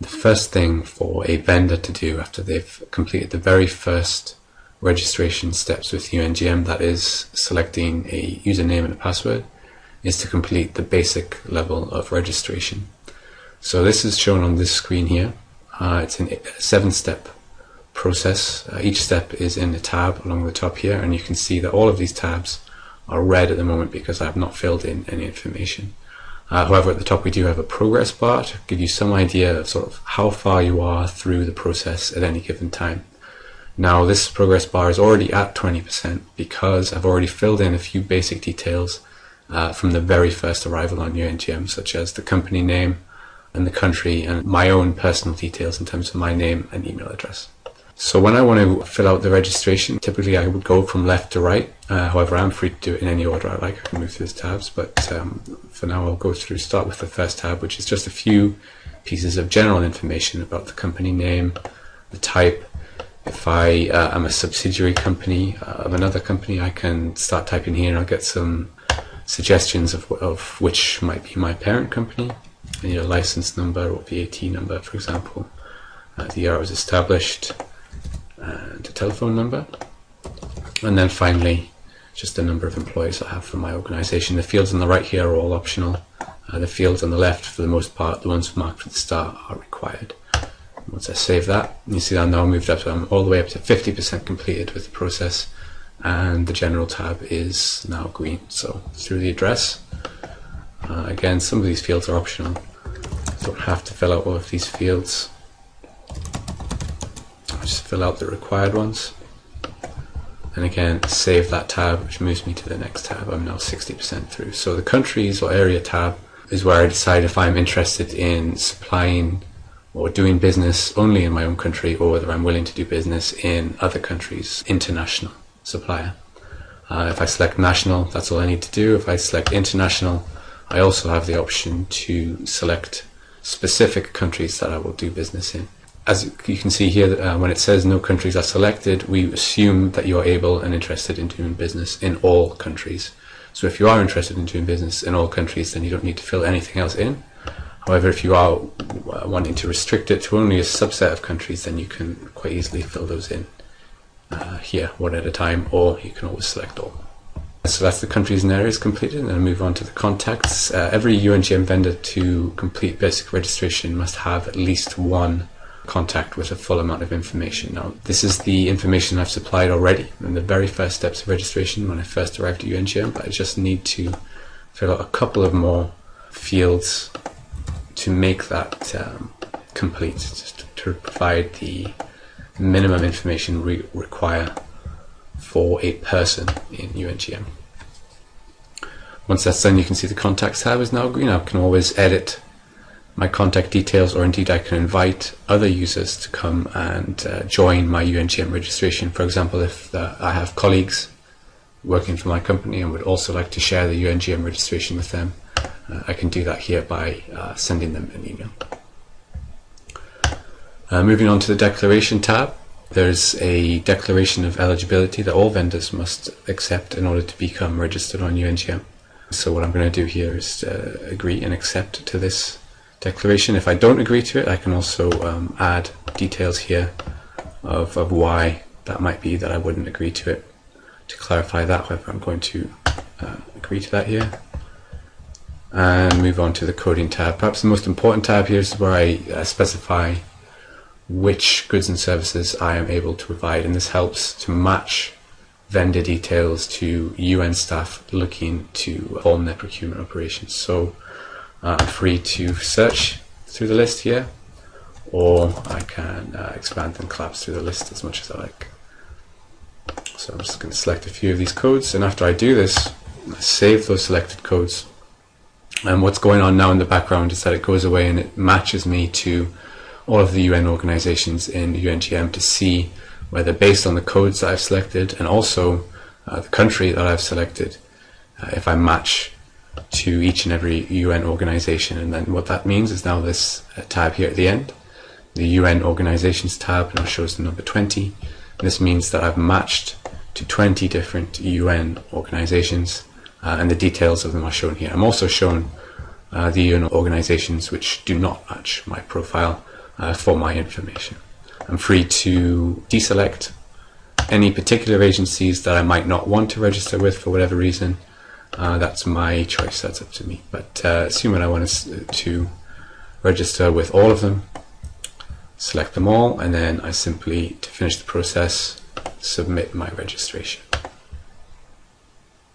The first thing for a vendor to do after they've completed the very first registration steps with UNGM, that is selecting a username and a password, is to complete the basic level of registration. So this is shown on this screen here. It's a 7-step process. Each step is in a tab along the top here, and you can see that all of these tabs are red at the moment because I have not filled in any information. However, at the top we do have a progress bar to give you some idea of sort of how far you are through the process at any given time. Now this progress bar is already at 20% because I've already filled in a few basic details from the very first arrival on UNGM, such as the company name and the country and my own personal details in terms of my name and email address. So when I want to fill out the registration, typically I would go from left to right. However, I'm free to do it in any order I like. I can move through the tabs, but for now I'll start with the first tab, which is just a few pieces of general information about the company name, the type. If I am a subsidiary company of another company, I can start typing here and I'll get some suggestions of which might be my parent company. I need a license number or VAT number, for example, the year I was established, and a telephone number, and then finally just the number of employees I have for my organization. The fields on the right here are all optional. The fields on the left, for the most part, the ones marked with the star, are required. Once I save that, you see that I'm now moved up, so I'm all the way up to 50% completed with the process, and the general tab is now green. So through the address, again, some of these fields are optional. I don't have to fill out all of these fields. I'll just fill out the required ones, and again save that tab, which moves me to the next tab. I'm now 60% through. So the countries or area tab is where I decide if I'm interested in supplying or doing business only in my own country, or whether I'm willing to do business in other countries, international supplier. If I select national, that's all I need to do. If I select international, I also have the option to select specific countries that I will do business in. As you can see here, when it says no countries are selected, we assume that you are able and interested in doing business in all countries. So if you are interested in doing business in all countries, then you don't need to fill anything else in. However, if you are wanting to restrict it to only a subset of countries, then you can quite easily fill those in here, one at a time, or you can always select all. So that's the countries and areas completed, and I'll move on to the contacts. Every UNGM vendor to complete basic registration must have at least one contact with a full amount of information. Now, this is the information I've supplied already in the very first steps of registration when I first arrived at UNGM, but I just need to fill out a couple of more fields to make that complete, just to provide the minimum information we require for a person in UNGM. Once that's done, you can see the contacts tab is now green. I can always edit my contact details, or indeed I can invite other users to come and join my UNGM registration. For example, if I have colleagues working for my company and would also like to share the UNGM registration with them, I can do that here by sending them an email. Moving on to the declaration tab, there's a declaration of eligibility that all vendors must accept in order to become registered on UNGM. So what I'm going to do here is agree and accept to this declaration. If I don't agree to it, I can also add details here of why that might be that I wouldn't agree to it. To clarify that, however, I'm going to agree to that here and move on to the coding tab. Perhaps the most important tab here is where I specify which goods and services I am able to provide, and this helps to match vendor details to UN staff looking to perform their procurement operations. So I'm free to search through the list here, or I can expand and collapse through the list as much as I like. So I'm just going to select a few of these codes, and after I do this, I save those selected codes. And what's going on now in the background is that it goes away and it matches me to all of the UN organizations in UNGM to see whether, based on the codes that I've selected and also the country that I've selected, if I match to each and every UN organization. And then what that means is now this tab here at the end, the UN organizations tab, now shows the number 20. This means that I've matched to 20 different UN organizations, and the details of them are shown here. I'm also shown the UN organizations which do not match my profile, for my information. I'm free to deselect any particular agencies that I might not want to register with for whatever reason. That's my choice, that's up to me. But assuming I want to register with all of them, select them all, and then I simply, to finish the process, submit my registration.